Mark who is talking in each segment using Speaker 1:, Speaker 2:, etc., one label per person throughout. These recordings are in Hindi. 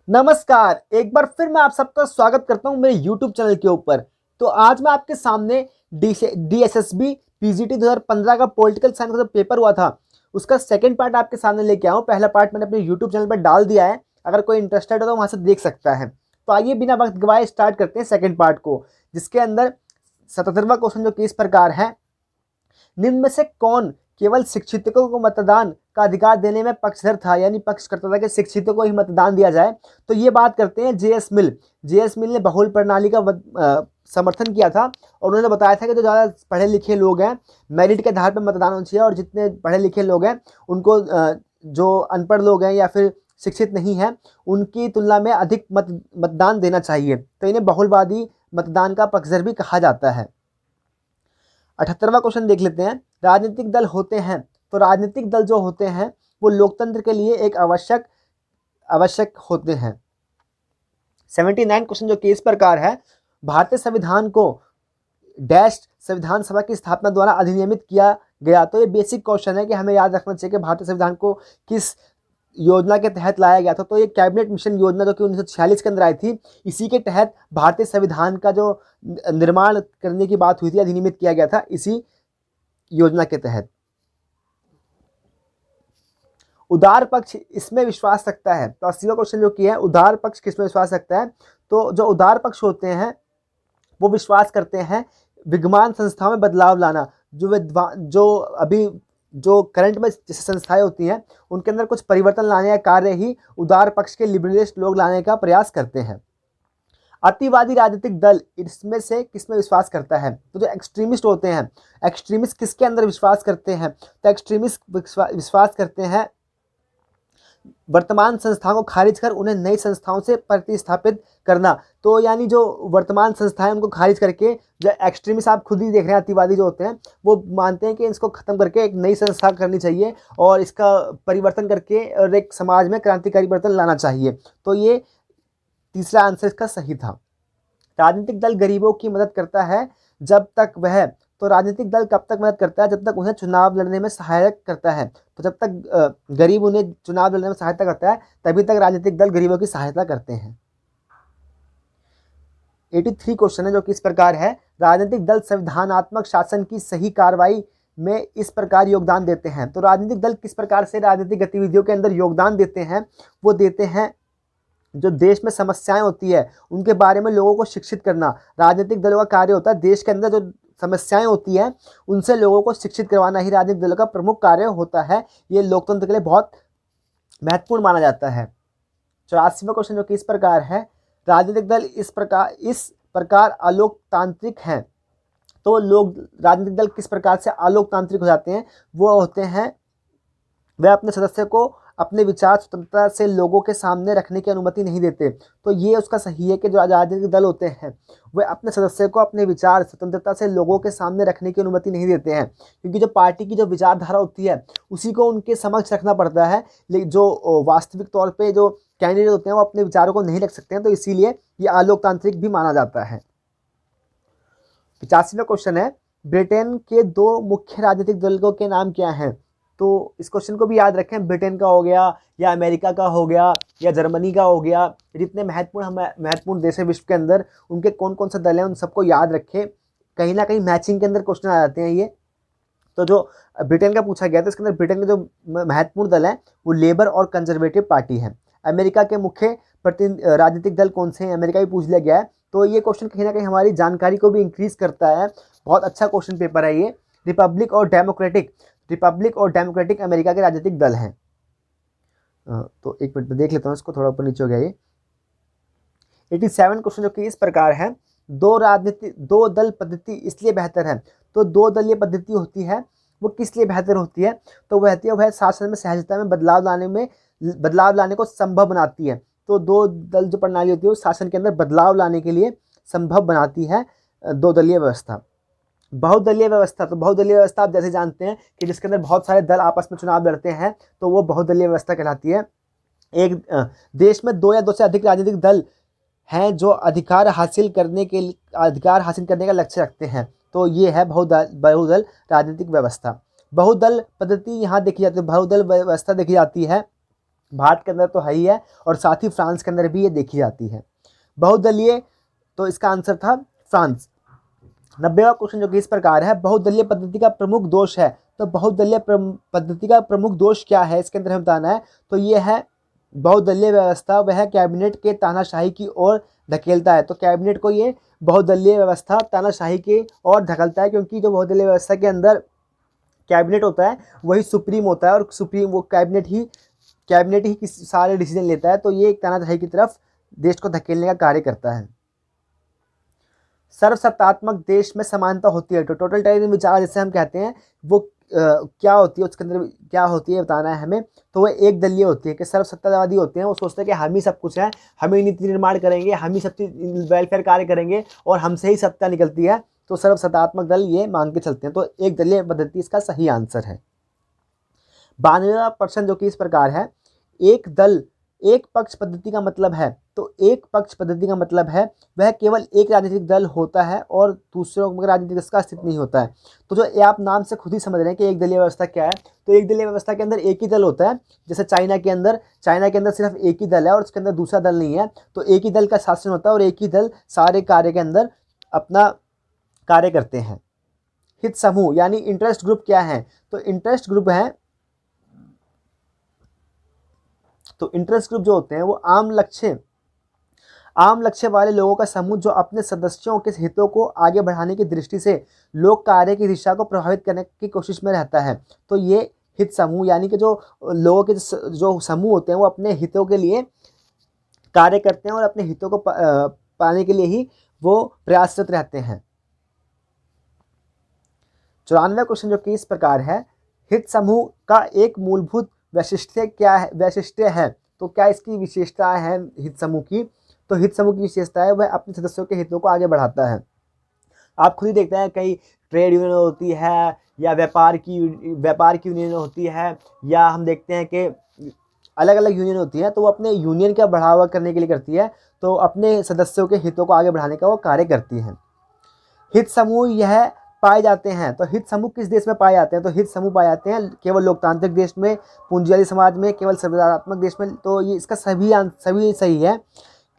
Speaker 1: नमस्कार, एक बार फिर मैं आप सबका स्वागत करता हूं मेरे YouTube चैनल के ऊपर। तो आज मैं आपके सामने DSSB PGT 2015 का पॉलिटिकल साइंस का जो पेपर हुआ था, उसका सेकंड पार्ट आपके सामने लेके आया हूं। पहला पार्ट मैंने अपने YouTube चैनल पर डाल दिया है, अगर कोई इंटरेस्टेड हो तो वहां से देख सकता है। तो आइए बिना वक्त गवाए स्टार्ट करते हैं सेकेंड पार्ट को, जिसके अंदर 77वां क्वेश्चन जो कि इस प्रकार है। निम्न में से कौन केवल शिक्षितों को मतदान का अधिकार देने में पक्षधर था, यानी पक्ष करता था कि शिक्षितों को ही मतदान दिया जाए? तो ये बात करते हैं जेएस मिल। जेएस मिल ने बहुल प्रणाली का समर्थन किया था और उन्होंने बताया था कि जो ज़्यादा पढ़े लिखे लोग हैं मेरिट के आधार पर मतदान होना चाहिए, और जितने पढ़े लिखे लोग हैं उनको जो अनपढ़ लोग हैं या फिर शिक्षित नहीं है उनकी तुलना में अधिक मतदान देना चाहिए। तो इन्हें बहुलवादी मतदान का पक्षधर भी कहा जाता है। 78वां क्वेश्चन देख लेते हैं। राजनीतिक दल होते हैं, तो राजनीतिक दल जो होते हैं वो लोकतंत्र के लिए एक आवश्यक होते हैं। 79 क्वेश्चन जो कि इस प्रकार है। भारतीय संविधान को डैश संविधान सभा की स्थापना द्वारा अधिनियमित किया गया। तो ये बेसिक क्वेश्चन है कि हमें याद रखना चाहिए कि भारतीय संविधान को किस योजना के तहत लाया गया था। तो ये कैबिनेट मिशन योजना जो कि 1946 के अंदर आई थी, इसी के तहत भारतीय संविधान का जो निर्माण करने की बात हुई थी, अधिनियमित किया गया था इसी योजना के तहत। उदार पक्ष इसमें विश्वास रखता है। तो 80वां क्वेश्चन जो कि है, उदार पक्ष किसमें विश्वास रखता है? तो जो उदार पक्ष होते हैं वो विश्वास करते हैं विद्यमान संस्थाओं में बदलाव लाना। जो अभी जो करंट में जैसे संस्थाएं होती हैं उनके अंदर कुछ परिवर्तन लाने का कार्य ही उदार पक्ष के लिबरलिस्ट लोग लाने का प्रयास करते हैं। अतिवादी राजनीतिक दल इसमें से किसमें विश्वास करता है? तो जो एक्सट्रीमिस्ट होते हैं, एक्सट्रीमिस्ट किसके अंदर विश्वास करते हैं? तो एक्सट्रीमिस्ट विश्वास करते हैं वर्तमान संस्थाओं को खारिज कर उन्हें नई संस्थाओं से प्रतिस्थापित करना। तो यानी जो वर्तमान संस्थाएं उनको खारिज करके, जो एक्सट्रीमिस्ट आप खुद ही देख रहे हैं, अतिवादी जो होते हैं वो मानते हैं कि इसको खत्म करके एक नई संस्था करनी चाहिए और इसका परिवर्तन करके और एक समाज में क्रांतिकारी परिवर्तन लाना चाहिए। तो ये तीसरा आंसर इसका सही था। राजनीतिक दल गरीबों की मदद करता है जब तक वह, तो राजनीतिक दल कब तक मदद करता है? जब तक उन्हें चुनाव लड़ने में सहायक करता है। तो जब तक गरीब उन्हें चुनाव लड़ने में सहायता करता है तभी तक राजनीतिक दल गरीबों की सहायता करते हैं। 83 क्वेश्चन है जो कि इस प्रकार है। राजनीतिक दल संविधानात्मक शासन की सही कार्रवाई में इस प्रकार योगदान देते हैं। तो राजनीतिक दल किस प्रकार से राजनीतिक गतिविधियों के अंदर योगदान देते हैं? वो देते हैं जो देश में समस्याएं होती है उनके बारे में लोगों को शिक्षित करना। राजनीतिक दलों का कार्य होता है देश के अंदर जो समस्याएं होती हैं उनसे लोगों को शिक्षित करवाना ही राजनीतिक दलों का प्रमुख कार्य होता है। ये लोकतंत्र के लिए बहुत महत्वपूर्ण माना जाता है। 84वां क्वेश्चन जो कि इस प्रकार है। राजनीतिक दल इस प्रकार अलोकतांत्रिक हैं। तो लोग राजनीतिक दल किस प्रकार से अलोकतांत्रिक हो जाते हैं? वो होते हैं वह अपने सदस्य को अपने विचार स्वतंत्रता से लोगों के सामने रखने की अनुमति नहीं देते। तो ये उसका सही है कि जो राजनीतिक दल होते हैं वे अपने सदस्य को अपने विचार स्वतंत्रता से लोगों के सामने रखने की अनुमति नहीं देते हैं, क्योंकि जो पार्टी की जो विचारधारा होती है उसी को उनके समक्ष रखना पड़ता है। लेकिन जो वास्तविक तौर पर जो कैंडिडेट होते हैं वो अपने विचारों को नहीं रख सकते हैं, तो इसीलिए ये अलोकतांत्रिक भी माना जाता है। 85वां क्वेश्चन है। ब्रिटेन के दो मुख्य राजनीतिक दलों के नाम क्या हैं? तो इस क्वेश्चन को भी याद रखें। ब्रिटेन का हो गया या अमेरिका का हो गया या जर्मनी का हो गया, जितने महत्वपूर्ण देश है विश्व के अंदर उनके कौन कौन से दल हैं उन सबको याद रखें। कहीं ना कहीं मैचिंग के अंदर क्वेश्चन आ जाते हैं ये। तो जो ब्रिटेन का पूछा गया था इसके अंदर ब्रिटेन के जो महत्वपूर्ण दल हैं वो लेबर और कंजर्वेटिव पार्टी है। अमेरिका के मुख्य राजनीतिक दल कौन से हैं? अमेरिका भी पूछ लिया गया है। तो ये क्वेश्चन कहीं ना कहीं हमारी जानकारी को भी इंक्रीज करता है। बहुत अच्छा क्वेश्चन पेपर है ये। रिपब्लिक और डेमोक्रेटिक अमेरिका के राजनीतिक दल हैं। तो एक मिनट में देख लेता हूँ इसको, थोड़ा ऊपर नीचे हो गया ये। 87 क्वेश्चन जो कि इस प्रकार है। दो दल पद्धति इसलिए बेहतर है। तो दो दलीय पद्धति होती है वो किस लिए बेहतर होती है? तो वह शासन में सहजता में बदलाव लाने को संभव बनाती है। तो दो दल जो प्रणाली होती है वो शासन के अंदर बदलाव लाने के लिए संभव बनाती है दो दलीय व्यवस्था। बहुदलीय व्यवस्था, तो बहुदलीय व्यवस्था आप जैसे जानते हैं कि जिसके अंदर बहुत सारे दल आपस में चुनाव लड़ते हैं तो वो बहुदलीय व्यवस्था कहलाती है। एक देश में दो या दो से अधिक राजनीतिक दल हैं जो अधिकार हासिल करने का लक्ष्य रखते हैं। तो ये है बहुदल राजनीतिक व्यवस्था। बहुदल पद्धति यहाँ देखी जाती है, बहुदल व्यवस्था देखी जाती है भारत के अंदर तो है ही है और साथ ही फ्रांस के अंदर भी ये देखी जाती है। बहुदलीय, तो इसका आंसर था फ्रांस। 90वां क्वेश्चन जो कि इस प्रकार है, बहुदलीय पद्धति का प्रमुख दोष है। तो बहुदलीय पद्धति का प्रमुख दोष क्या है, इसके अंदर हमें बताना है। तो ये है बहुदलीय व्यवस्था वह कैबिनेट के तानाशाही की ओर धकेलता है। तो कैबिनेट को ये बहुदलीय व्यवस्था तानाशाही की ओर धकेलता है, क्योंकि जो बहुदलीय व्यवस्था के अंदर कैबिनेट होता है वही सुप्रीम होता है और सुप्रीम वो कैबिनेट ही सारे डिसीजन लेता है। तो ये एक तानाशाही की तरफ देश को धकेलने का कार्य करता है। सर्वसत्तात्मक देश में समानता होती है। तो टोटल टेरिटरी विचार जिसे हम कहते हैं वो क्या होती है, उसके अंदर क्या होती है बताना है हमें। तो वो एक दलीय होती है कि सर्वसत्तावादी होते हैं, वो सोचते हैं कि हम ही सब कुछ है, हम ही नीति निर्माण करेंगे, हम ही सब चीज वेलफेयर कार्य करेंगे और हमसे ही सत्ता निकलती है। तो सर्वसत्तात्मक दल ये मान के चलते हैं। तो एक दलीय पद्धति इसका सही आंसर है। 92वां प्रश्न जो कि इस प्रकार है, एक दल एक पक्ष पद्धति का मतलब है। तो एक पक्ष पद्धति का मतलब है वह केवल एक राजनीतिक दल होता है और दूसरों में राजनीतिक दल का अस्तित्व नहीं होता है। तो जो आप नाम से खुद ही समझ रहे हैं कि एक दलीय व्यवस्था क्या है। तो एक दलीय व्यवस्था के अंदर एक ही दल होता है। जैसे चाइना के अंदर सिर्फ एक ही दल है और उसके अंदर दूसरा दल नहीं है। तो एक ही दल का शासन होता है और एक ही दल सारे कार्य के अंदर अपना कार्य करते हैं। हित समूह यानी इंटरेस्ट ग्रुप क्या है। तो इंटरेस्ट ग्रुप जो होते हैं वो आम लक्ष्य वाले लोगों का समूह जो अपने सदस्यों के हितों को आगे बढ़ाने की दृष्टि से लोक कार्य की दिशा को प्रभावित करने की कोशिश में रहता है। तो ये हित समूह यानी कि जो लोगों के जो समूह होते हैं वो अपने हितों के लिए कार्य करते हैं और अपने हितों को पाने के लिए ही वो प्रयासरत रहते हैं। 94वां क्वेश्चन जो कि इस प्रकार है, हित समूह का एक मूलभूत वैशिष्ट्य है। तो क्या इसकी विशेषता है हित समूह की। तो हित समूह की विशेषता है वह अपने सदस्यों के हितों को आगे बढ़ाता है। आप खुद ही देखते हैं कई ट्रेड यूनियन होती है या व्यापार की यूनियन होती है, या हम देखते हैं कि अलग अलग यूनियन होती है। तो वो अपने यूनियन का बढ़ावा करने के लिए करती है, तो अपने सदस्यों के हितों को आगे बढ़ाने का वो कार्य करती है। हित समूह यह पाए जाते हैं। तो हित समूह किस देश में पाए जाते हैं। तो हित समूह पाए जाते हैं केवल लोकतांत्रिक देश में, पूंजीवादी समाज में, केवल संविधानात्मक देश में। तो ये इसका सभी सही है।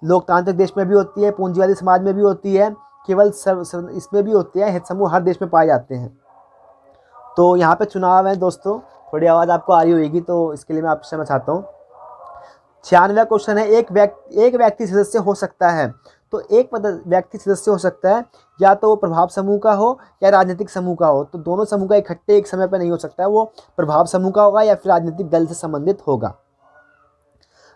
Speaker 1: लोकतांत्रिक देश में भी होती है, पूंजीवादी समाज में भी होती है, केवल इसमें भी होती है। हित समूह हर देश में पाए जाते हैं। तो यहाँ पे चुनाव है दोस्तों, थोड़ी आवाज़ आपको आ रही होगी तो इसके लिए मैं आपसे क्षमा चाहता हूँ। 96वां क्वेश्चन है, एक व्यक्ति सदस्य हो सकता है। तो एक व्यक्ति सदस्य हो सकता है या तो वो प्रभाव समूह का हो या राजनीतिक समूह का हो। तो दोनों समूह का इकट्ठे एक समय पर नहीं हो सकता है, वो प्रभाव समूह का होगा या फिर राजनीतिक दल से संबंधित होगा।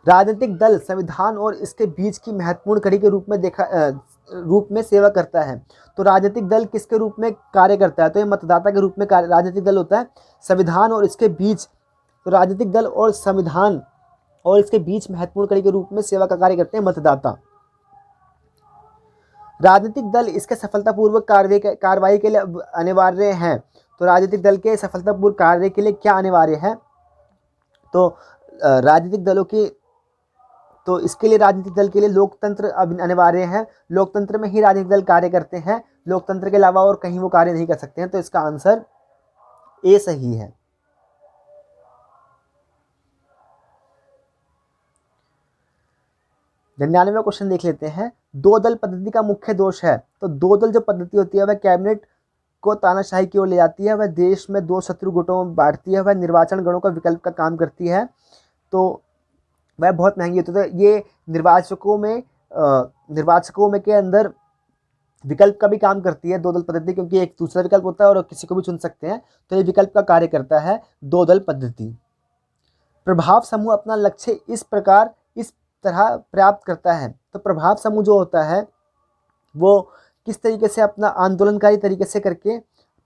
Speaker 1: राजनीतिक दल संविधान और इसके बीच की महत्वपूर्ण कड़ी के रूप में सेवा करता है। तो राजनीतिक दल किसके रूप में कार्य करता है। तो ये मतदाता के रूप में राजनीतिक दल होता है। संविधान और इसके बीच, तो राजनीतिक दल और संविधान और इसके बीच महत्वपूर्ण कड़ी के रूप में सेवा का कार्य करते हैं मतदाता। राजनीतिक दल इसके सफलतापूर्वक कार्रवाई के लिए अनिवार्य हैं। तो राजनीतिक दल के सफलतापूर्वक कार्य के लिए क्या अनिवार्य है। तो राजनीतिक दलों की, तो इसके लिए राजनीतिक दल के लिए लोकतंत्र अनिवार्य है। लोकतंत्र में ही राजनीतिक दल कार्य करते हैं, लोकतंत्र के अलावा और कहीं वो कार्य नहीं कर सकते हैं। तो इसका आंसर ए सही है। 99वां क्वेश्चन देख लेते हैं, दो दल पद्धति का मुख्य दोष है। तो दो दल जो पद्धति होती है वह कैबिनेट को तानाशाही की ओर ले जाती है, वह देश में दो शत्रु गुटों में बांटती है, वह निर्वाचन गणों का विकल्प का काम करती है। तो वह बहुत महंगी होती है। तो ये निर्वाचकों में के अंदर विकल्प का भी काम करती है दो दल पद्धति, क्योंकि एक दूसरा विकल्प होता है और किसी को भी चुन सकते हैं। तो ये विकल्प का कार्य करता है दो दल पद्धति। प्रभाव समूह अपना लक्ष्य इस तरह प्राप्त करता है। तो प्रभाव समूह जो होता है वो किस तरीके से अपना आंदोलनकारी तरीके से करके,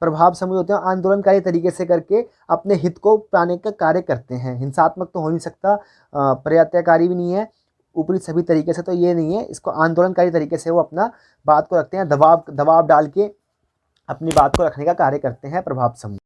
Speaker 1: प्रभाव समूह होते हैं आंदोलनकारी तरीके से करके अपने हित को पाने का कार्य करते हैं। हिंसात्मक तो हो नहीं सकता, प्रयत्नकारी भी नहीं है, ऊपरी सभी तरीके से तो ये नहीं है। इसको आंदोलनकारी तरीके से वो अपना बात को रखते हैं, दबाव डाल के अपनी बात को रखने का कार्य करते हैं प्रभाव समूह।